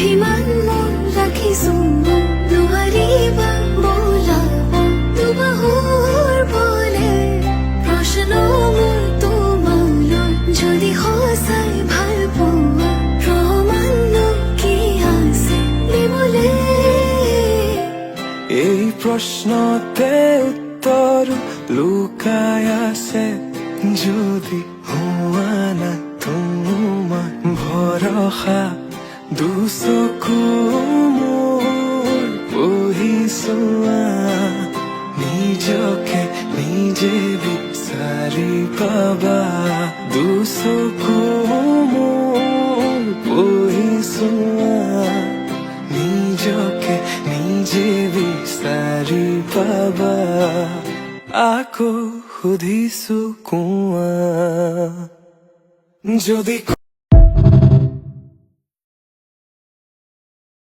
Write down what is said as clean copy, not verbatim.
অভিমান মন ৰাখিছো নোৱাৰিবা বোলাব দুবাহুৰ বলে প্ৰশ্ন মোৰ তোমালৈ যদি সঁচাই ভাল পোৱা প্ৰমাণ কি আছে দিবলে এই প্ৰশ্নতে উত্তৰ লুকাই আছে যদি হোৱা না তোমাৰ ভৰসা দুচকু মোৰ বহিছোৱা নিজকে নিজে বিচাৰি পাবা দুচকু মোৰ বহিছোৱা নিজকে নিজে বিচাৰি পাবা আকৌ সুধিছো কোৱা যদি